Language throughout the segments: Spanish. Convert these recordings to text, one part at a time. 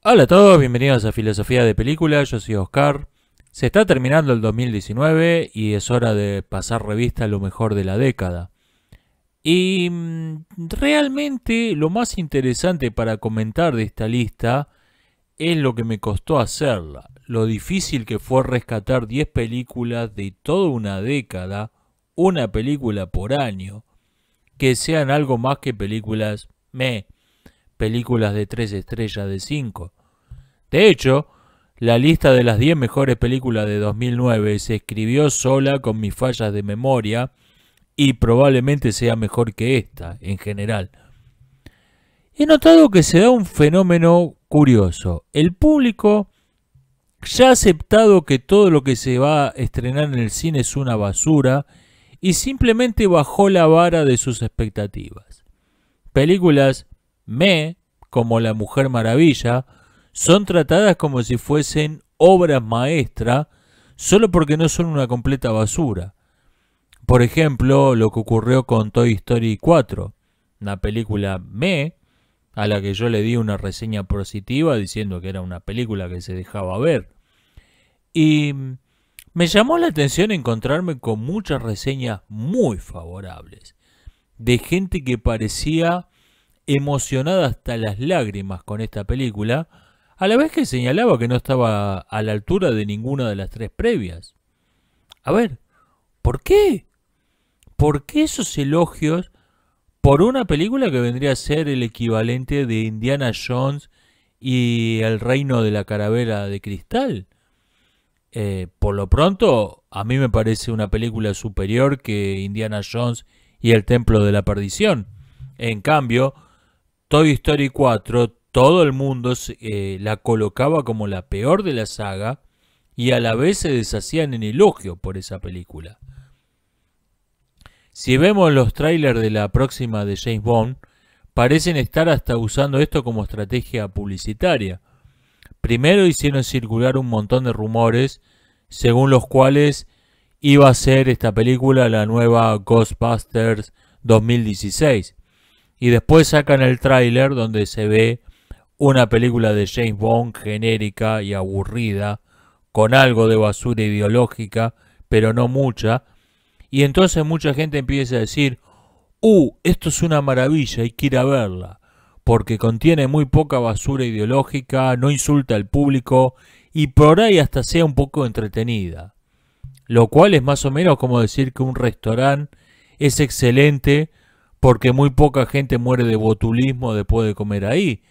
Hola a todos, bienvenidos a Filosofía de Películas, yo soy Oscar. Se está terminando el 2019 y es hora de pasar revista a lo mejor de la década. Y realmente lo más interesante para comentar de esta lista es lo que me costó hacerla, lo difícil que fue rescatar 10 películas de toda una década, una película por año, que sean algo más que películas de 3 estrellas de 5. De hecho, la lista de las 10 mejores películas de 2009 se escribió sola con mis fallas de memoria y probablemente sea mejor que esta, en general. He notado que se da un fenómeno curioso. El público ya ha aceptado que todo lo que se va a estrenar en el cine es una basura y simplemente bajó la vara de sus expectativas. Películas como La Mujer Maravilla, son tratadas como si fuesen obras maestras solo porque no son una completa basura. Por ejemplo, lo que ocurrió con Toy Story 4, una película a la que yo le di una reseña positiva diciendo que era una película que se dejaba ver. Y me llamó la atención encontrarme con muchas reseñas muy favorables, de gente que parecía emocionada hasta las lágrimas con esta película, a la vez que señalaba que no estaba a la altura de ninguna de las tres previas. A ver, ¿por qué? ¿Por qué esos elogios por una película que vendría a ser el equivalente de Indiana Jones y El Reino de la Calavera de Cristal? Por lo pronto, a mí me parece una película superior que Indiana Jones y El Templo de la Perdición. En cambio, Toy Story 4, todo el mundo la colocaba como la peor de la saga y a la vez se deshacían en elogio por esa película. Si vemos los trailers de la próxima de James Bond, parecen estar hasta usando esto como estrategia publicitaria. Primero hicieron circular un montón de rumores según los cuales iba a ser esta película la nueva Ghostbusters 2016. Y después sacan el tráiler donde se ve una película de James Bond genérica y aburrida, con algo de basura ideológica, pero no mucha. Y entonces mucha gente empieza a decir, esto es una maravilla, hay que ir a verla, porque contiene muy poca basura ideológica, no insulta al público y por ahí hasta sea un poco entretenida. Lo cual es más o menos como decir que un restaurante es excelente porque muy poca gente muere de botulismo después de comer ahí.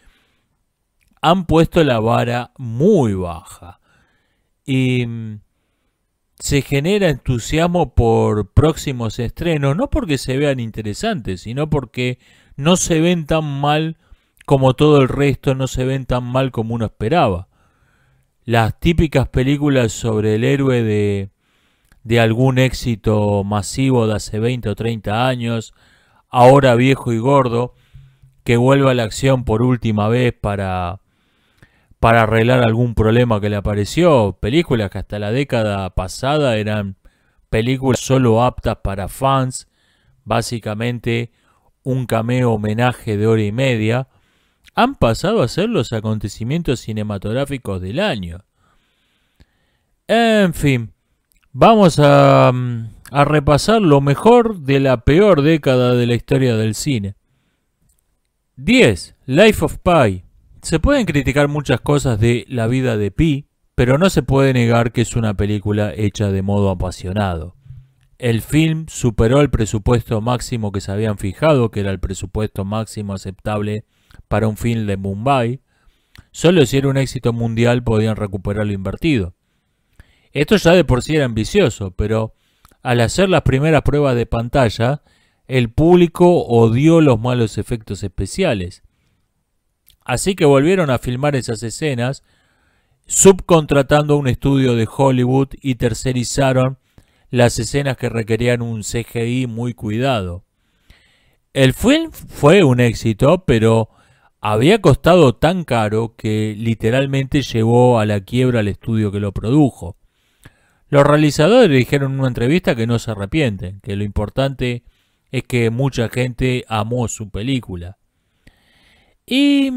Han puesto la vara muy baja y se genera entusiasmo por próximos estrenos, no porque se vean interesantes, sino porque no se ven tan mal como todo el resto, no se ven tan mal como uno esperaba. Las típicas películas sobre el héroe de algún éxito masivo de hace 20 o 30 años, ahora viejo y gordo, que vuelve a la acción por última vez para arreglar algún problema que le apareció. Películas que hasta la década pasada eran películas solo aptas para fans, básicamente un cameo homenaje de hora y media, han pasado a ser los acontecimientos cinematográficos del año. En fin, vamos a repasar lo mejor de la peor década de la historia del cine. 10. Life of Pi. Se pueden criticar muchas cosas de La vida de Pi, pero no se puede negar que es una película hecha de modo apasionado. El film superó el presupuesto máximo que se habían fijado, que era el presupuesto máximo aceptable para un film de Mumbai. Solo si era un éxito mundial podían recuperar lo invertido. Esto ya de por sí era ambicioso, pero al hacer las primeras pruebas de pantalla, el público odió los malos efectos especiales. Así que volvieron a filmar esas escenas, subcontratando a un estudio de Hollywood y tercerizaron las escenas que requerían un CGI muy cuidado. El film fue un éxito, pero había costado tan caro que literalmente llevó a la quiebra al estudio que lo produjo. Los realizadores dijeron en una entrevista que no se arrepienten, que lo importante es que mucha gente amó su película. Y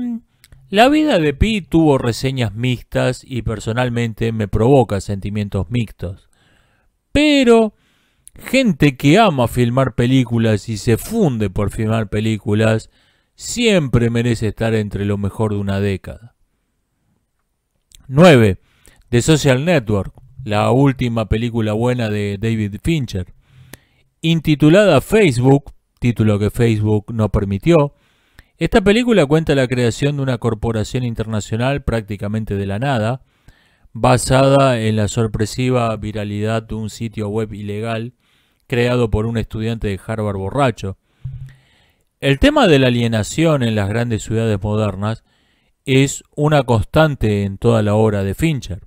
La vida de Pi tuvo reseñas mixtas y personalmente me provoca sentimientos mixtos. Pero gente que ama filmar películas y se funde por filmar películas siempre merece estar entre lo mejor de una década. 9. The Social Network, la última película buena de David Fincher. Intitulada Facebook, título que Facebook no permitió, esta película cuenta la creación de una corporación internacional prácticamente de la nada, basada en la sorpresiva viralidad de un sitio web ilegal creado por un estudiante de Harvard borracho. El tema de la alienación en las grandes ciudades modernas es una constante en toda la obra de Fincher.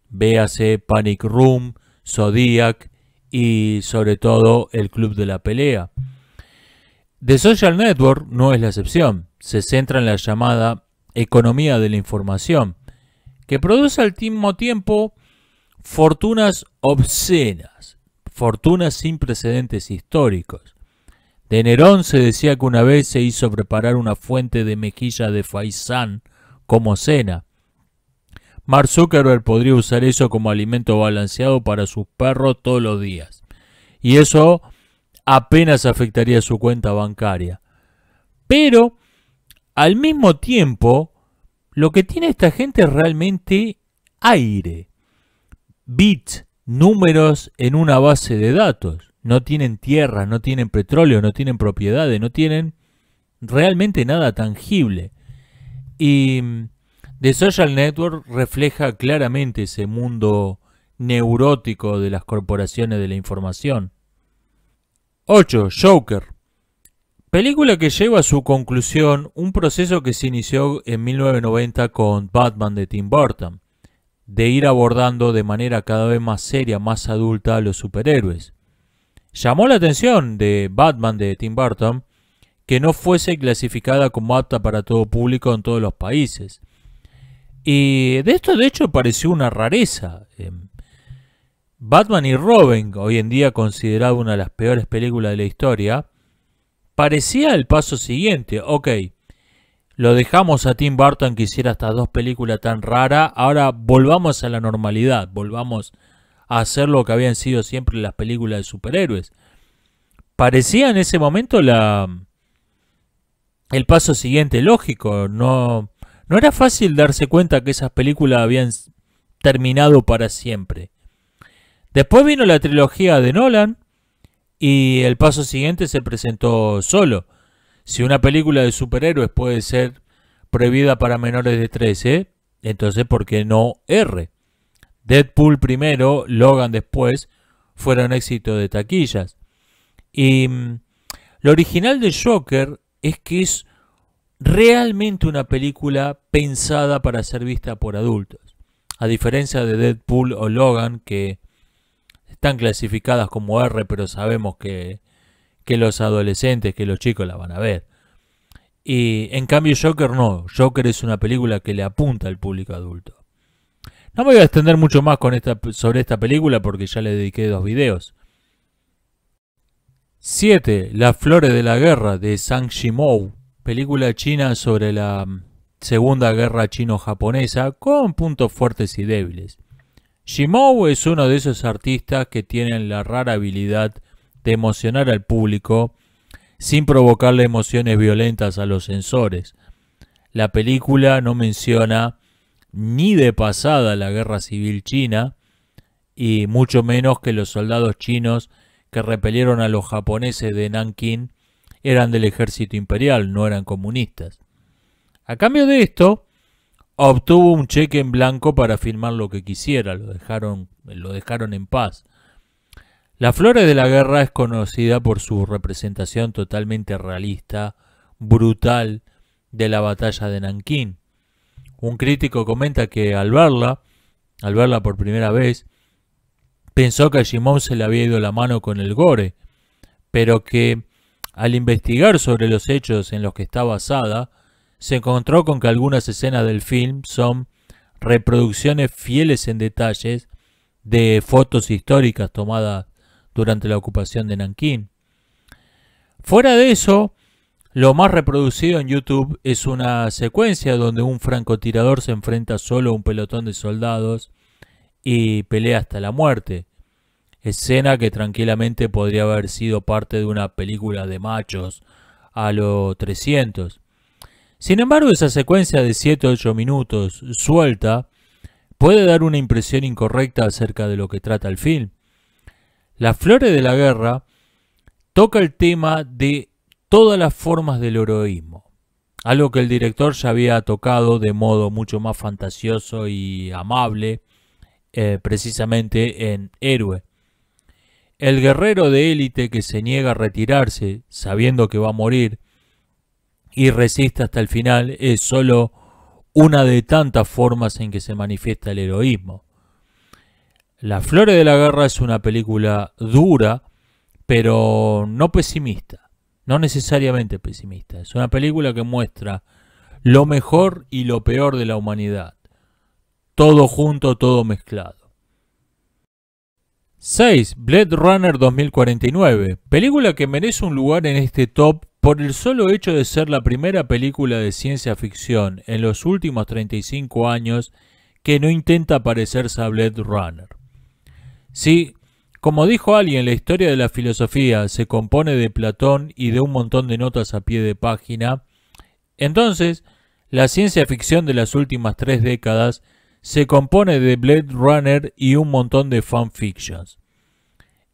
Véase Panic Room, Zodiac y sobre todo El Club de la Pelea. The Social Network no es la excepción. Se centra en la llamada economía de la información, que produce al mismo tiempo fortunas obscenas, fortunas sin precedentes históricos. De Nerón se decía que una vez se hizo preparar una fuente de mejilla de faisán como cena. Mark Zuckerberg podría usar eso como alimento balanceado para sus perros todos los días. Y eso apenas afectaría su cuenta bancaria. Pero, al mismo tiempo, lo que tiene esta gente es realmente aire. Bits, números en una base de datos. No tienen tierra, no tienen petróleo, no tienen propiedades, no tienen realmente nada tangible. Y The Social Network refleja claramente ese mundo neurótico de las corporaciones de la información. 8. Joker. Película que lleva a su conclusión un proceso que se inició en 1990 con Batman de Tim Burton, de ir abordando de manera cada vez más seria, más adulta a los superhéroes. Llamó la atención de Batman de Tim Burton que no fuese clasificada como apta para todo público en todos los países. Y de esto de hecho pareció una rareza. Batman y Robin, hoy en día considerada una de las peores películas de la historia, parecía el paso siguiente. Ok, lo dejamos a Tim Burton que hiciera estas dos películas tan raras, ahora volvamos a la normalidad, volvamos a hacer lo que habían sido siempre las películas de superhéroes. Parecía en ese momento el paso siguiente lógico. No era fácil darse cuenta que esas películas habían terminado para siempre. Después vino la trilogía de Nolan y el paso siguiente se presentó solo. Si una película de superhéroes puede ser prohibida para menores de 13, entonces ¿por qué no R? Deadpool primero, Logan después, fueron éxitos de taquillas. Y lo original de Joker es que es realmente una película pensada para ser vista por adultos. A diferencia de Deadpool o Logan, que están clasificadas como R, pero sabemos que los adolescentes, que los chicos la van a ver. Y en cambio Joker no. Joker es una película que le apunta al público adulto. No me voy a extender mucho más sobre esta película porque ya le dediqué 2 videos. 7. Las flores de la guerra de Zhang Yimou. Película china sobre la Segunda Guerra Chino-Japonesa con puntos fuertes y débiles. Yimou es uno de esos artistas que tienen la rara habilidad de emocionar al público sin provocarle emociones violentas a los sensores. La película no menciona ni de pasada la guerra civil china y mucho menos que los soldados chinos que repelieron a los japoneses de Nankín eran del ejército imperial, no eran comunistas. A cambio de esto, obtuvo un cheque en blanco para filmar lo que quisiera, lo dejaron en paz. Las flores de la guerra es conocida por su representación totalmente realista, brutal, de la batalla de Nankín. Un crítico comenta que al verla por primera vez, pensó que a Yimou se le había ido la mano con el gore, pero que al investigar sobre los hechos en los que está basada, se encontró con que algunas escenas del film son reproducciones fieles en detalles de fotos históricas tomadas durante la ocupación de Nankín. Fuera de eso, Lo más reproducido en YouTube es una secuencia donde un francotirador se enfrenta solo a un pelotón de soldados y pelea hasta la muerte. Escena que tranquilamente podría haber sido parte de una película de machos a lo 300. Sin embargo, esa secuencia de 7-8 minutos suelta puede dar una impresión incorrecta acerca de lo que trata el film. Las Flores de la Guerra toca el tema de todas las formas del heroísmo, algo que el director ya había tocado de modo mucho más fantasioso y amable, precisamente en Héroe. El guerrero de élite que se niega a retirarse sabiendo que va a morir y resiste hasta el final es solo una de tantas formas en que se manifiesta el heroísmo. Las Flores de la Guerra es una película dura, pero no pesimista, no necesariamente pesimista. Es una película que muestra lo mejor y lo peor de la humanidad, todo junto, todo mezclado. 6. Blade Runner 2049, película que merece un lugar en este top por el solo hecho de ser la primera película de ciencia ficción en los últimos 35 años que no intenta parecerse a Blade Runner. Sí, como dijo alguien, la historia de la filosofía se compone de Platón y de un montón de notas a pie de página. Entonces, la ciencia ficción de las últimas 3 décadas se compone de Blade Runner y un montón de fanfictions,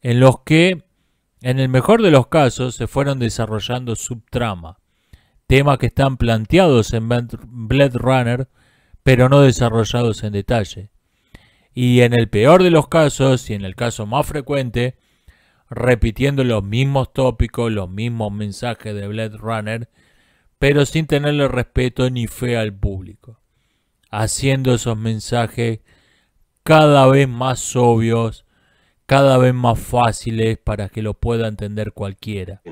en los que, en el mejor de los casos, se fueron desarrollando subtrama, temas que están planteados en Blade Runner, pero no desarrollados en detalle. Y en el peor de los casos, y en el caso más frecuente, repitiendo los mismos tópicos, los mismos mensajes de Blade Runner, pero sin tenerle respeto ni fe al público, haciendo esos mensajes cada vez más obvios, cada vez más fáciles para que lo pueda entender cualquiera.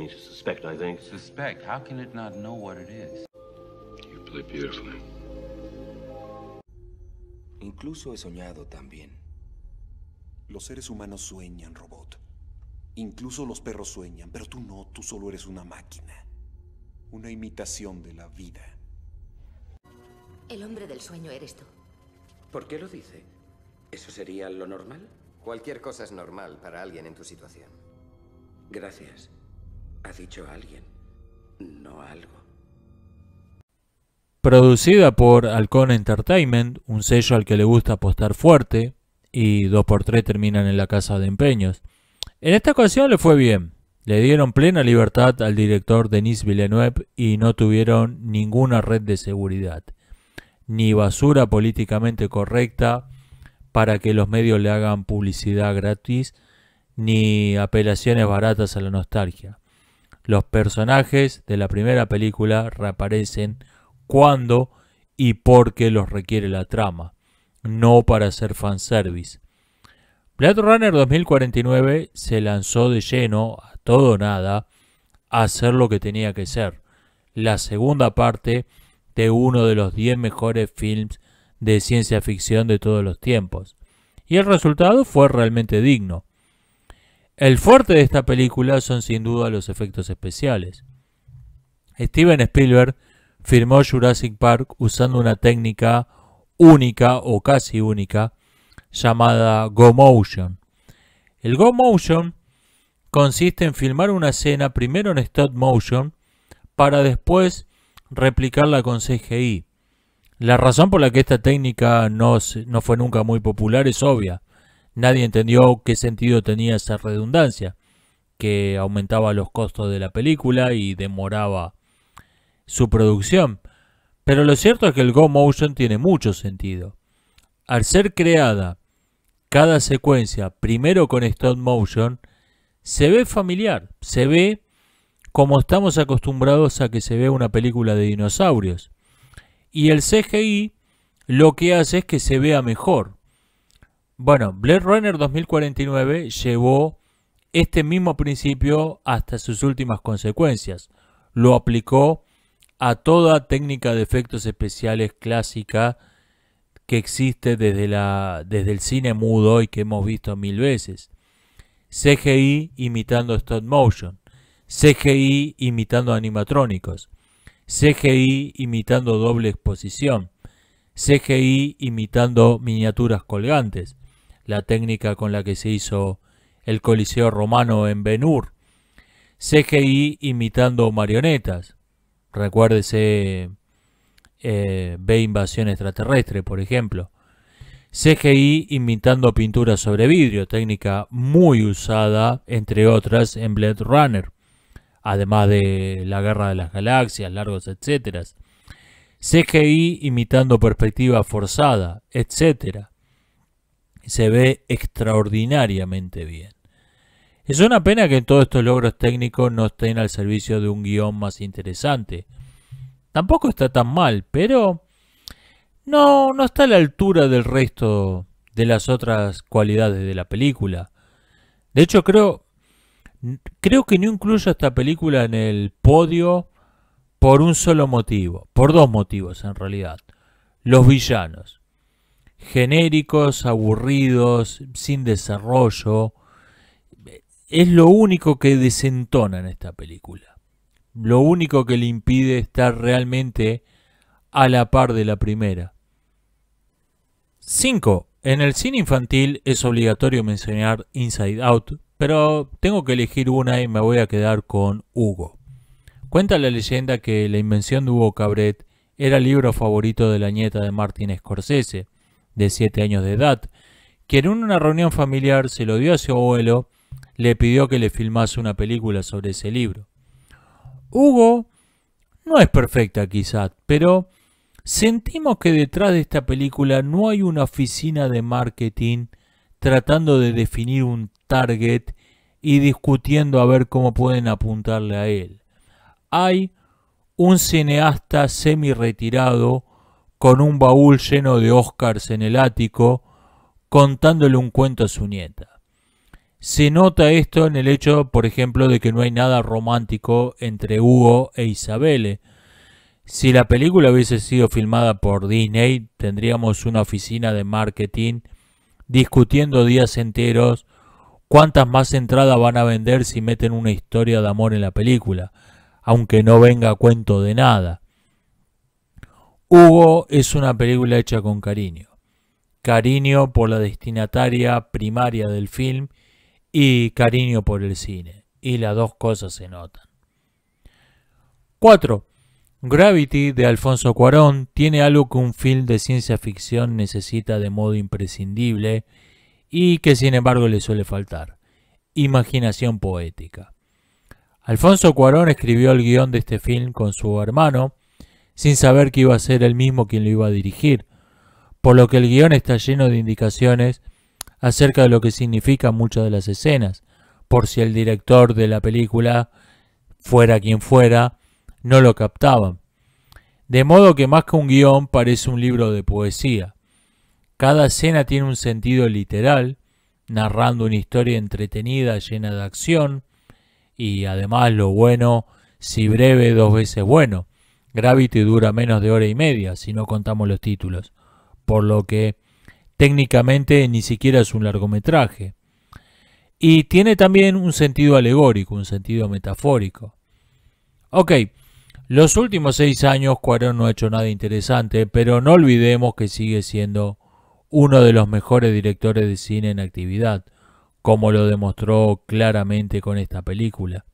Incluso he soñado también. Los seres humanos sueñan, robot. Incluso los perros sueñan, pero tú no, tú solo eres una máquina. Una imitación de la vida. El hombre del sueño eres tú. ¿Por qué lo dice? ¿Eso sería lo normal? Cualquier cosa es normal para alguien en tu situación. Gracias. Ha dicho alguien, no algo. Producida por Halcón Entertainment, un sello al que le gusta apostar fuerte, y 2x3 terminan en la casa de empeños. En esta ocasión le fue bien. Le dieron plena libertad al director Denis Villeneuve y no tuvieron ninguna red de seguridad, ni basura políticamente correcta para que los medios le hagan publicidad gratis, ni apelaciones baratas a la nostalgia. Los personajes de la primera película reaparecen cuando y porque los requiere la trama, no para hacer fanservice. Blade Runner 2049 se lanzó de lleno, a todo o nada, a hacer lo que tenía que ser, la segunda parte de uno de los 10 mejores films de ciencia ficción de todos los tiempos, y el resultado fue realmente digno. El fuerte de esta película son sin duda los efectos especiales. Steven Spielberg filmó Jurassic Park usando una técnica única o casi única llamada Go Motion. El Go Motion consiste en filmar una escena primero en stop motion para después replicarla con CGI. La razón por la que esta técnica no fue nunca muy popular es obvia. Nadie entendió qué sentido tenía esa redundancia, que aumentaba los costos de la película y demoraba su producción. Pero lo cierto es que el Go Motion tiene mucho sentido. Al ser creada cada secuencia primero con stop motion, se ve familiar, se ve como estamos acostumbrados a que se vea una película de dinosaurios. Y el CGI lo que hace es que se vea mejor. Bueno, Blade Runner 2049 llevó este mismo principio hasta sus últimas consecuencias. Lo aplicó a toda técnica de efectos especiales clásica que existe desde el cine mudo y que hemos visto 1000 veces. CGI imitando stop motion. CGI imitando animatrónicos, CGI imitando doble exposición, CGI imitando miniaturas colgantes, la técnica con la que se hizo el Coliseo Romano en Ben-Hur, CGI imitando marionetas, recuérdese Ve Invasión Extraterrestre, por ejemplo, CGI imitando pintura sobre vidrio, técnica muy usada, entre otras, en Blade Runner, además de la Guerra de las Galaxias, largos etcétera. CGI imitando perspectiva forzada, etc. Se ve extraordinariamente bien. Es una pena que todos estos logros técnicos no estén al servicio de un guión más interesante. Tampoco está tan mal, pero no está a la altura del resto de las otras cualidades de la película. De hecho, creo que no incluyo esta película en el podio por un solo motivo, por dos motivos en realidad. Los villanos, genéricos, aburridos, sin desarrollo, es lo único que desentona en esta película. Lo único que le impide estar realmente a la par de la primera. 5. En el cine infantil es obligatorio mencionar Inside Out, pero tengo que elegir una y me voy a quedar con Hugo. Cuenta la leyenda que La invención de Hugo Cabret era el libro favorito de la nieta de Martin Scorsese, de 7 años de edad, quien en una reunión familiar se lo dio a su abuelo, le pidió que le filmase una película sobre ese libro. Hugo no es perfecta quizás, pero sentimos que detrás de esta película no hay una oficina de marketing tratando de definir un target y discutiendo a ver cómo pueden apuntarle a él. Hay un cineasta semi-retirado con un baúl lleno de Oscars en el ático contándole un cuento a su nieta. Se nota esto en el hecho, por ejemplo, de que no hay nada romántico entre Hugo e Isabelle. Si la película hubiese sido filmada por Disney, tendríamos una oficina de marketing discutiendo días enteros cuántas más entradas van a vender si meten una historia de amor en la película, aunque no venga a cuento de nada. Hugo es una película hecha con cariño. Cariño por la destinataria primaria del film y cariño por el cine. Y las dos cosas se notan. 4. Gravity de Alfonso Cuarón tiene algo que un film de ciencia ficción necesita de modo imprescindible y que sin embargo le suele faltar: imaginación poética. Alfonso Cuarón escribió el guión de este film con su hermano sin saber que iba a ser él mismo quien lo iba a dirigir, por lo que el guión está lleno de indicaciones acerca de lo que significan muchas de las escenas, por si el director de la película, fuera quien fuera, no lo captaban. De modo que más que un guión parece un libro de poesía. Cada escena tiene un sentido literal, narrando una historia entretenida llena de acción, y además lo bueno, si breve, 2 veces bueno. Gravity dura menos de hora y media, si no contamos los títulos, por lo que técnicamente ni siquiera es un largometraje. Y tiene también un sentido alegórico, un sentido metafórico. Ok, los últimos 6 años Cuarón no ha hecho nada interesante, pero no olvidemos que sigue siendo uno de los mejores directores de cine en actividad, como lo demostró claramente con esta película.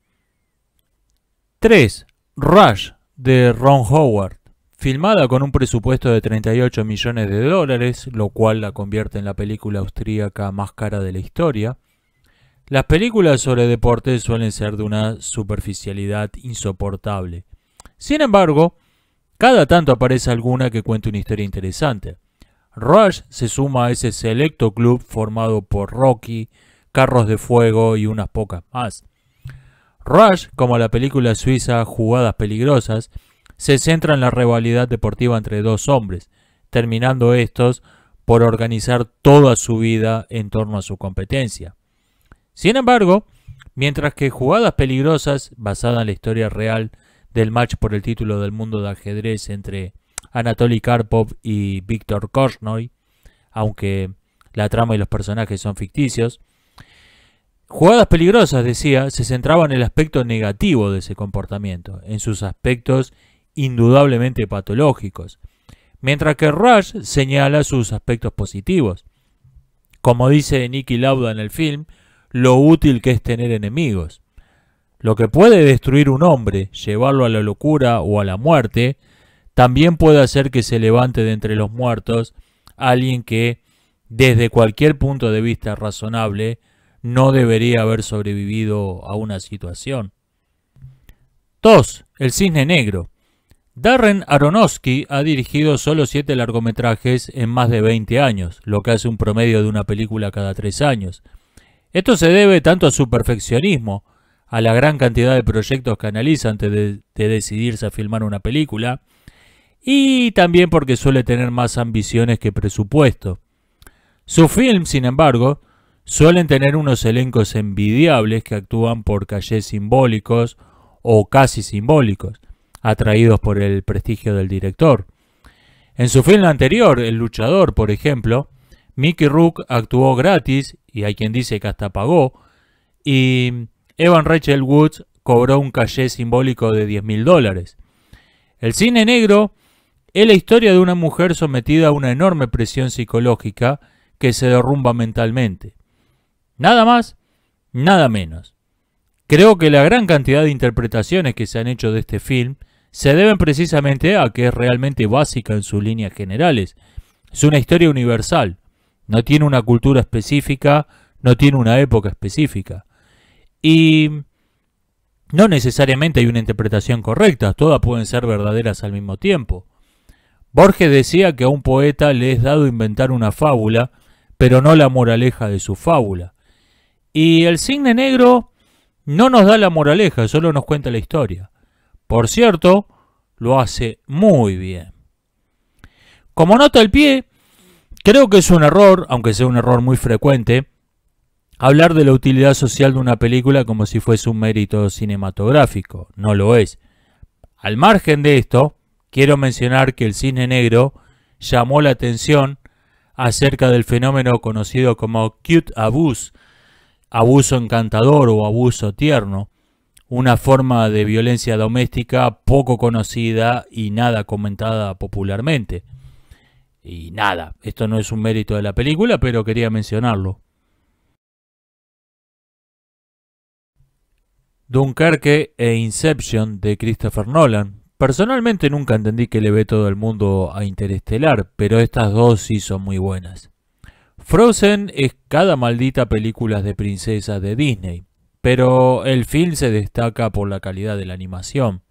3. Rush de Ron Howard. Filmada con un presupuesto de $38 millones, lo cual la convierte en la película austríaca más cara de la historia. Las películas sobre deportes suelen ser de una superficialidad insoportable. Sin embargo, cada tanto aparece alguna que cuente una historia interesante. Rush se suma a ese selecto club formado por Rocky, Carros de Fuego y unas pocas más. Rush, como la película suiza Jugadas Peligrosas, se centra en la rivalidad deportiva entre dos hombres, terminando estos por organizar toda su vida en torno a su competencia. Sin embargo, mientras que Jugadas Peligrosas, basada en la historia real del match por el título del mundo de ajedrez entre Anatoly Karpov y Víctor Korchnoi, aunque la trama y los personajes son ficticios, Jugadas peligrosas, decía, se centraban en el aspecto negativo de ese comportamiento, en sus aspectos indudablemente patológicos, mientras que Rush señala sus aspectos positivos. Como dice Niki Lauda en el film, lo útil que es tener enemigos. Lo que puede destruir un hombre, llevarlo a la locura o a la muerte, también puede hacer que se levante de entre los muertos alguien que, desde cualquier punto de vista razonable, no debería haber sobrevivido a una situación. 2. El Cisne Negro. Darren Aronofsky ha dirigido solo 7 largometrajes en más de 20 años, lo que hace un promedio de una película cada 3 años. Esto se debe tanto a su perfeccionismo, a la gran cantidad de proyectos que analiza antes de decidirse a filmar una película, y también porque suele tener más ambiciones que presupuesto. Sus films, sin embargo, suelen tener unos elencos envidiables que actúan por cachés simbólicos o casi simbólicos, atraídos por el prestigio del director. En su film anterior, El Luchador, por ejemplo, Mickey Rourke actuó gratis, y hay quien dice que hasta pagó, y Evan Rachel Wood cobró un caché simbólico de $10.000. El Cisne Negro es la historia de una mujer sometida a una enorme presión psicológica que se derrumba mentalmente. Nada más, nada menos. Creo que la gran cantidad de interpretaciones que se han hecho de este film se deben precisamente a que es realmente básica en sus líneas generales. Es una historia universal. No tiene una cultura específica, no tiene una época específica. Y no necesariamente hay una interpretación correcta, todas pueden ser verdaderas al mismo tiempo. Borges decía que a un poeta le es dado inventar una fábula, pero no la moraleja de su fábula. Y el Cisne Negro no nos da la moraleja, solo nos cuenta la historia. Por cierto, lo hace muy bien. Como nota al pie, creo que es un error, aunque sea un error muy frecuente, hablar de la utilidad social de una película como si fuese un mérito cinematográfico. No lo es. Al margen de esto, quiero mencionar que el Cisne Negro llamó la atención acerca del fenómeno conocido como cute abuse, abuso encantador o abuso tierno, una forma de violencia doméstica poco conocida y nada comentada popularmente. Y nada, esto no es un mérito de la película, pero quería mencionarlo. Dunkerque e Inception de Christopher Nolan. Personalmente nunca entendí que le ve todo el mundo a Interestelar, pero estas dos sí son muy buenas. Frozen es cada maldita película de princesas de Disney, pero el film se destaca por la calidad de la animación.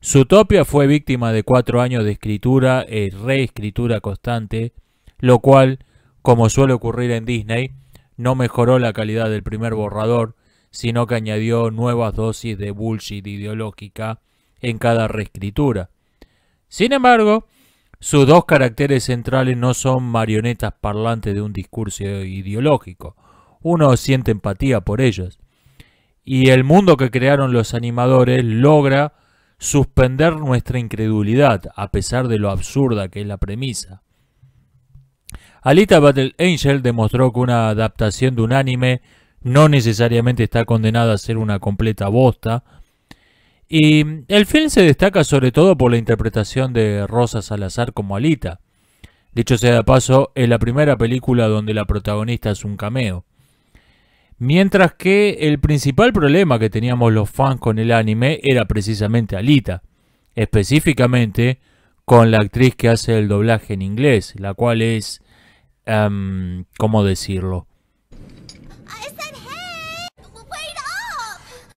Zootopia fue víctima de 4 años de escritura y reescritura constante, lo cual, como suele ocurrir en Disney, no mejoró la calidad del primer borrador, sino que añadió nuevas dosis de bullshit ideológica en cada reescritura. Sin embargo, sus dos caracteres centrales no son marionetas parlantes de un discurso ideológico. Uno siente empatía por ellos. Y el mundo que crearon los animadores logra suspender nuestra incredulidad, a pesar de lo absurda que es la premisa. Alita Battle Angel demostró que una adaptación de un anime no necesariamente está condenada a ser una completa bosta. Y el film se destaca sobre todo por la interpretación de Rosa Salazar como Alita. Dicho sea de paso, es la primera película donde la protagonista es un cameo. Mientras que el principal problema que teníamos los fans con el anime era precisamente Alita. Específicamente con la actriz que hace el doblaje en inglés, la cual es... ¿cómo decirlo?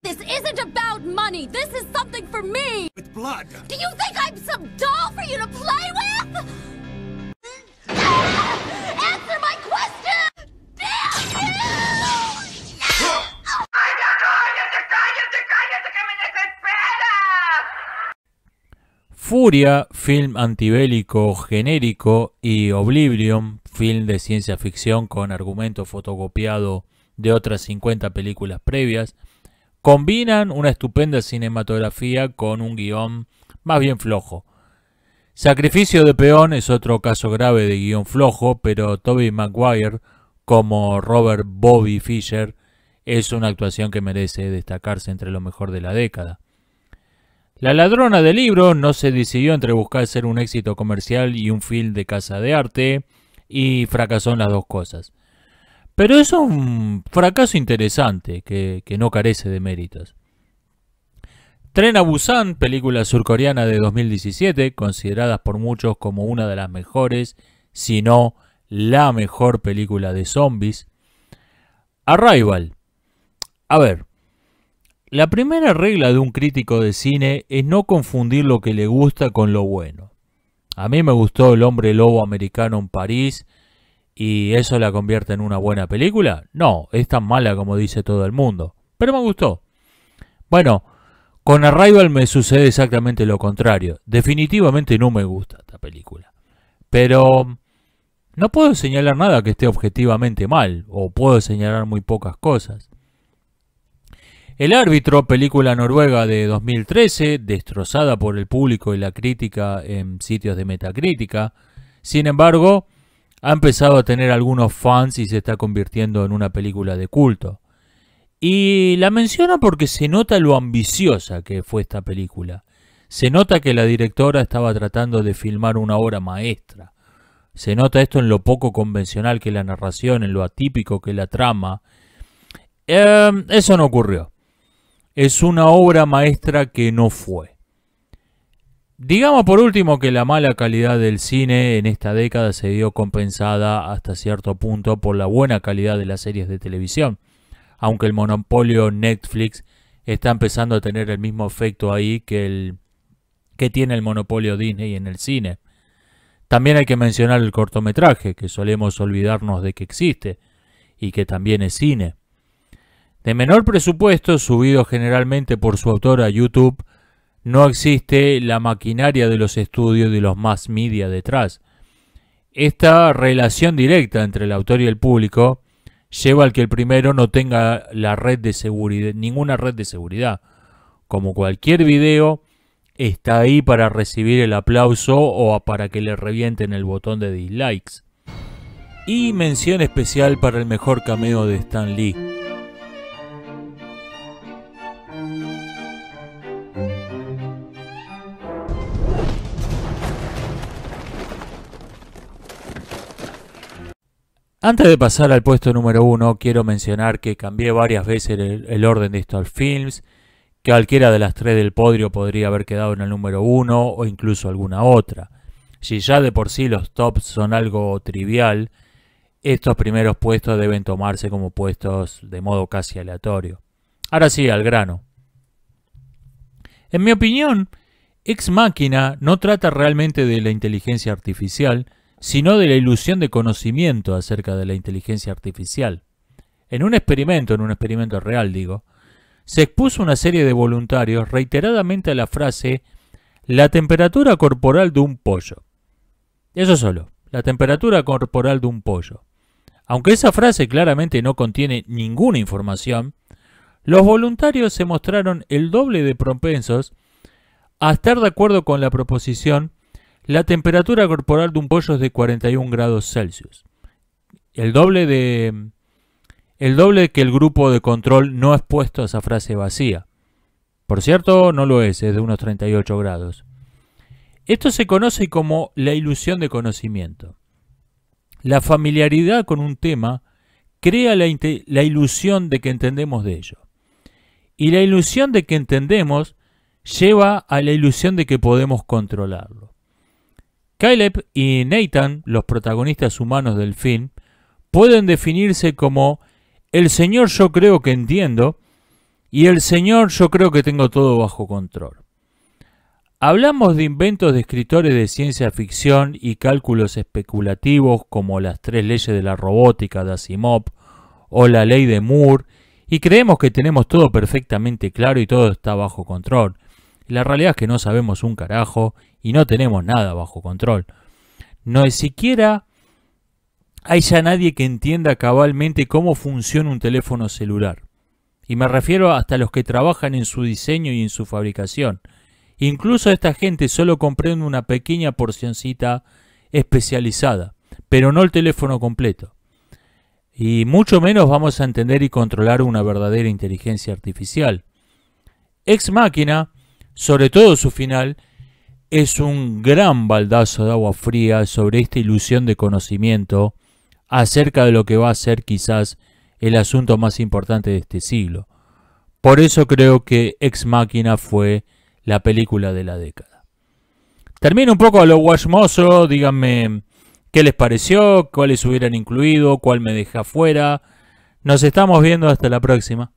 This isn't about money. This is something for me. With blood. Do you think I'm some doll for you to play with? Answer my question! Damn you! ¡Cállate, que me desespera! Furia, film antibélico genérico, y Oblivion, film de ciencia ficción con argumento fotocopiado de otras 50 películas previas, combinan una estupenda cinematografía con un guión más bien flojo. Sacrificio de peón es otro caso grave de guión flojo, pero Tobey Maguire como Robert Bobby Fischer es una actuación que merece destacarse entre lo mejor de la década. La ladrona de libros no se decidió entre buscar ser un éxito comercial y un film de casa de arte, y fracasó en las dos cosas. Pero es un fracaso interesante que no carece de méritos. Tren a Busan, película surcoreana de 2017, considerada por muchos como una de las mejores, si no la mejor película de zombies. Arrival. A ver, la primera regla de un crítico de cine es no confundir lo que le gusta con lo bueno. A mí me gustó El hombre lobo americano en París, ¿y eso la convierte en una buena película? No, es tan mala como dice todo el mundo, pero me gustó. Bueno, con Arrival me sucede exactamente lo contrario. Definitivamente no me gusta esta película. Pero no puedo señalar nada que esté objetivamente mal, o puedo señalar muy pocas cosas. El árbitro, película noruega de 2013, destrozada por el público y la crítica en sitios de Metacrítica, sin embargo, ha empezado a tener algunos fans y se está convirtiendo en una película de culto. Y la menciono porque se nota lo ambiciosa que fue esta película. Se nota que la directora estaba tratando de filmar una obra maestra. Se nota esto en lo poco convencional que la narración, en lo atípico que la trama. Eso no ocurrió. Es una obra maestra que no fue. Digamos por último que la mala calidad del cine en esta década se vio compensada hasta cierto punto por la buena calidad de las series de televisión, aunque el monopolio Netflix está empezando a tener el mismo efecto ahí que tiene el monopolio Disney en el cine. También hay que mencionar el cortometraje, que solemos olvidarnos de que existe y que también es cine. De menor presupuesto, subido generalmente por su autor a YouTube, no existe la maquinaria de los estudios y los mass media detrás. Esta relación directa entre el autor y el público lleva al que el primero no tenga la red de seguridad, ninguna red de seguridad. Como cualquier video, está ahí para recibir el aplauso o para que le revienten el botón de dislikes. Y mención especial para el mejor cameo de Stan Lee. Antes de pasar al puesto número 1, quiero mencionar que cambié varias veces el orden de estos films, que cualquiera de las tres del podio podría haber quedado en el número 1 o incluso alguna otra. Si ya de por sí los tops son algo trivial, estos primeros puestos deben tomarse como puestos de modo casi aleatorio. Ahora sí, al grano. En mi opinión, Ex Machina no trata realmente de la inteligencia artificial, sino de la ilusión de conocimiento acerca de la inteligencia artificial. En un experimento real digo, se expuso una serie de voluntarios reiteradamente a la frase «la temperatura corporal de un pollo». Eso solo, la temperatura corporal de un pollo. Aunque esa frase claramente no contiene ninguna información, los voluntarios se mostraron el doble de propensos a estar de acuerdo con la proposición «la temperatura corporal de un pollo es de 41 grados Celsius». El doble que el grupo de control no expuesto a esa frase vacía. Por cierto, no lo es de unos 38 grados. Esto se conoce como la ilusión de conocimiento. La familiaridad con un tema crea la ilusión de que entendemos de ello. Y la ilusión de que entendemos lleva a la ilusión de que podemos controlarlo. Caleb y Nathan, los protagonistas humanos del film, pueden definirse como el señor yo creo que entiendo y el señor yo creo que tengo todo bajo control. Hablamos de inventos de escritores de ciencia ficción y cálculos especulativos como las 3 leyes de la robótica de Asimov o la ley de Moore y creemos que tenemos todo perfectamente claro y todo está bajo control. La realidad es que no sabemos un carajo y no tenemos nada bajo control. No es siquiera hay ya nadie que entienda cabalmente cómo funciona un teléfono celular. Y me refiero hasta los que trabajan en su diseño y en su fabricación. Incluso esta gente solo comprende una pequeña porcioncita especializada, pero no el teléfono completo. Y mucho menos vamos a entender y controlar una verdadera inteligencia artificial. Ex Machina, sobre todo su final, es un gran baldazo de agua fría sobre esta ilusión de conocimiento acerca de lo que va a ser quizás el asunto más importante de este siglo. Por eso creo que Ex Machina fue la película de la década. Termino un poco a lo guachmoso, díganme qué les pareció, cuáles hubieran incluido, cuál me deja fuera. Nos estamos viendo, hasta la próxima.